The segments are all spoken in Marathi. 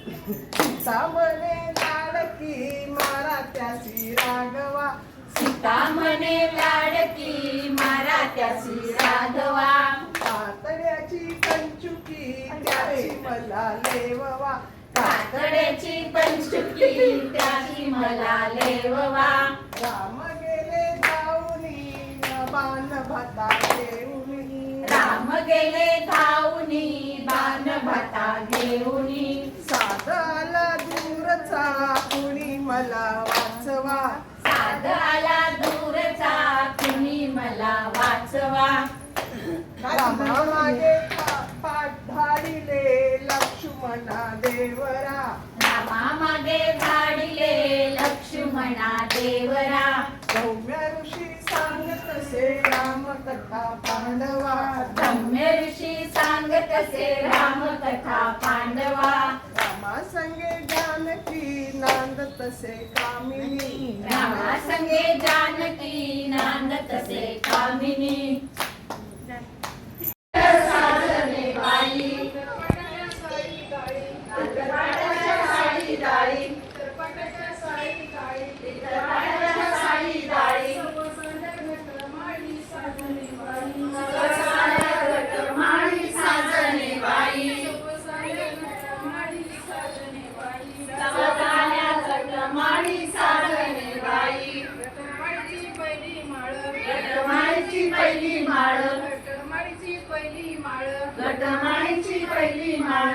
सीता म्हणे लाडकी मारा त्यासी राघवा, सीता म्हणे लाडकी मारा त्यासी राघवा, कातड्याची कंचुकी त्याची मला लेववा, कातड्याची पंचुकी त्याची मला लेववा, राम गेले धावनी बाण भाता घेऊनी, राम गेले धावनी बाण भाता घेऊनी, साध आला दूरचा कुणी मला वाचवा, साध आला दूरचा कुणी मला वाचवा, रामा मागे पाठ धाडिले लक्ष्मणा देवरा, रामा मागे धाडिले लक्ष्मणा देवरा, सौम्य ऋषी सांगत असे रामकथा पांडवा, धम्य ऋषी सांगत असे रामकथा पांडवा, रामा संगे जानकी नांदत असे कामिनी, रामा संगे जानकी नांदत असे कामिनी, साजने बाई साडी डाळी, साडी डाळी, माळी साजने बाई, माळी साजने बाई, गटमाळीची पहिली माळ, गटमाळीची पहिली माळ,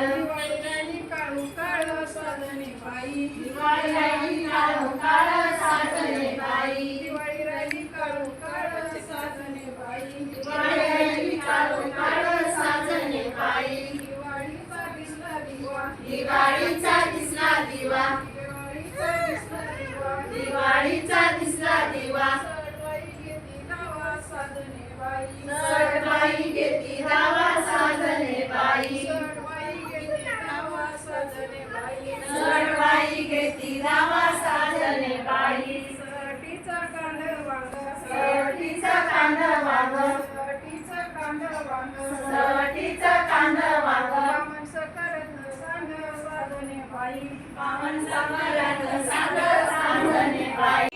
काळू काळ साधने बाई, दिवाळी राहिली काळो काळ साजने बाई, दिवाळी राहिली काळू काळ साधने बाई, दिवाळी राहिली काळो काळ साजने बाई, दिवाळीचा दिसला दिवा, दिवाळीचा दिसला दिवा, दिवाळीचा दिसला दिवा, दिवाळीचा दिसला दिवा, सटवाई घेती दावा साधने बाई, सटवाई घेती दावा साजने बाई, सटवाई सटवाई घेती दावा साधने बाई, घेती दावा साजने बाई, सटीचा कांड वांग, सटीचा कांड वाग, सटीचा कांड वांग, सटीचा कांड वाग, वामन सकरत सांग साधने बाई, वामन सकरत सांग साधने बाई,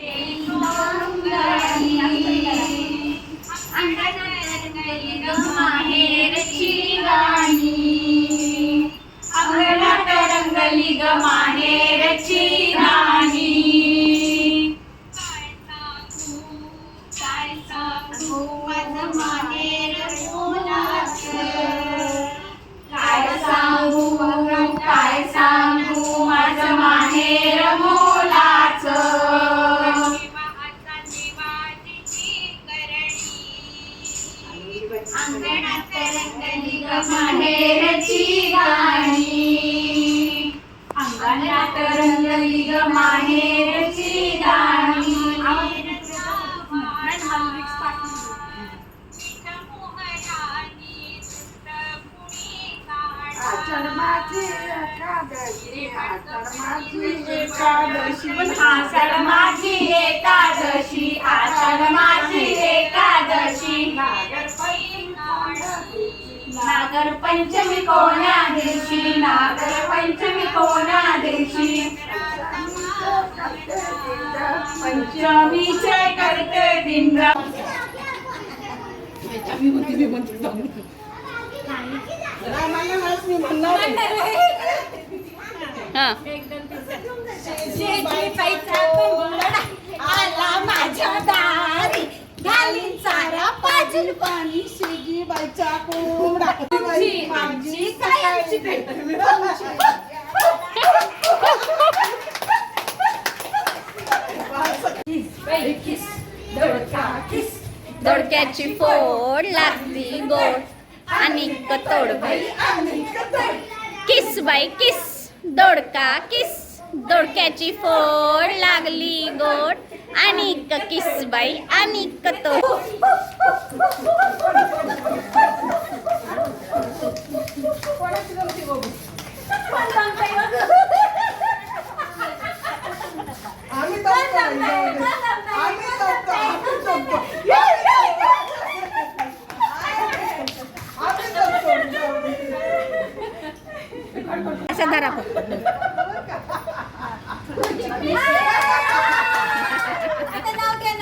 माहेरची गाणी, अंगणात रंगली ग माहेरची राणी, काय सांगू माझं माहेर मोलाचं, काय सांगू माझं माहेर मोलाचं, अंगणात रंगली ग माहेरची गाणी, अंगणात रंगली ग माहेरची गाणी, आषाढ माझी एकादशी, आषाढ माझी एकादशी, आषाढ माझी एकादशी, आषाढ माझी एकादशी, नागर पंचमी कोण्या दिवशी, नागर पंचमी कोण्या दिवशी, पंचमीचे करते दिन, आला माझ्या दारी, घालीन चारा पाजील पाणी, शिगी बाईचा कोंबडा, आमची कायमची भेट. दोडक्याची फोड लागती गोड, आणि तोड बाई किस बाई किस, दोडका किस, दोडक्याची फोड लागली गोड, आणि किस बाई आणि तोड. असं धरा आता नाव घ्या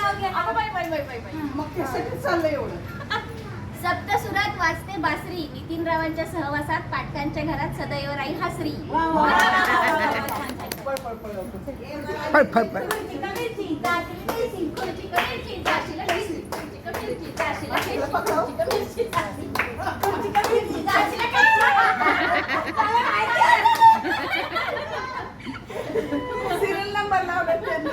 मग त्यासाठी चाललंय एवढं. सप्तसुरात वाजते बासरी. नितीन रावांच्या सहवासात पाटकांच्या घरात सदैव राही हसरी. पळ पळ पळ लवकर. फळ फळ फळ खुर्ची कमिरची, जाशील कैसी, खुर्ची कमिरची, जाशील कैसी, खुर्ची कमिरची, जाशील कैसी, खुर्ची कमिरची, जाशील, खुर्ची कमिरची, जाशील कैसी. मला माहिती आहे. सिरियल नंबर लावला त्यांनी.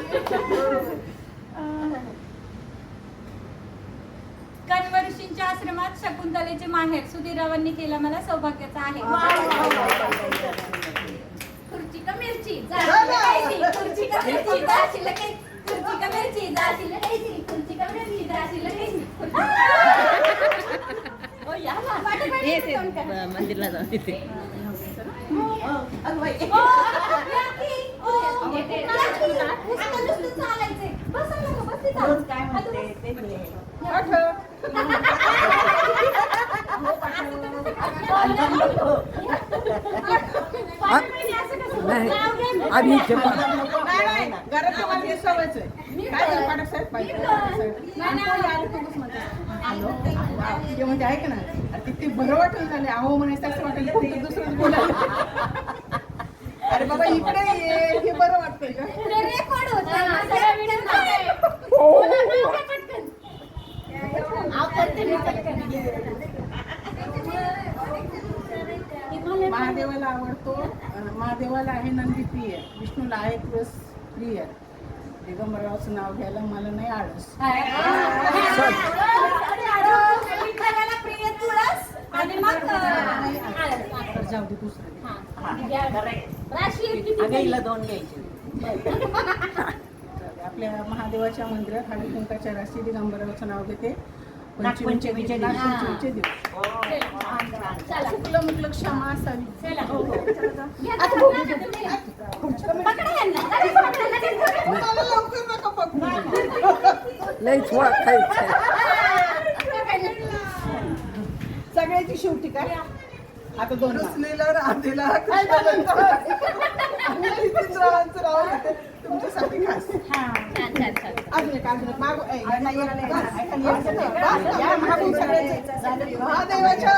कनवर्षींच्या आश्रमात शकुंतलेचे माहेर. सुधीररावांनी केला मला सौभाग्याचा आहे. खुर्ची कमिरची, जाशील कैसी, खुर्ची कमिरची, जाशील कैसी, खुर्ची कमिरची, जाशील कैसी, खुर्ची कमिरची, जाशील कैसी, खुर्ची. ओ या ना, वाटे वाटे तोंड करा. मंदिरला जाऊन तिथे अगं बाई. ओ, याकी, ओ, याकी. आता नुसतं चालायचंय. बसा ना, बस तिथं. काय म्हणते ते बोल. आधी नाही, घरातलं माझी सवयच आहे. काय झालं पाठक साहेब? पाहिजे ते म्हणजे ऐक ना, ते बरं वाटेल झाले. अहो म्हणायचं असं वाटेल कुठं दुसरंच बोलायला. अरे बाबा इकडे ये, हे बरं वाटतंय का? पुढे रेकॉर्ड होतं ना, सगळ्या व्हिडिओ पटकन. महादेवाला आवडतो. महादेवाला आहे नंदी प्रिय, विष्णूला आहे तुळस प्रिय, दिगंबराचं नाव घ्यायला मला नाही आळस. विठ्ठलाला प्रिय तुळस आणि मग तर जाऊ दे दुसरं. राशी किती आपल्या महादेवाच्या मंदिरात हळदी कुंकाच्या राशी दिगंबराचं नाव घेते. नागपंचमीचे दिवस शुक्ल मुक्ल क्षमा असावी. मला लवकर नका पकडू. लई छोळा खायचं सगळ्याची शेवटी काय आता दोन तुमच्यासाठी खास अजून एक मागू महादेवाच्या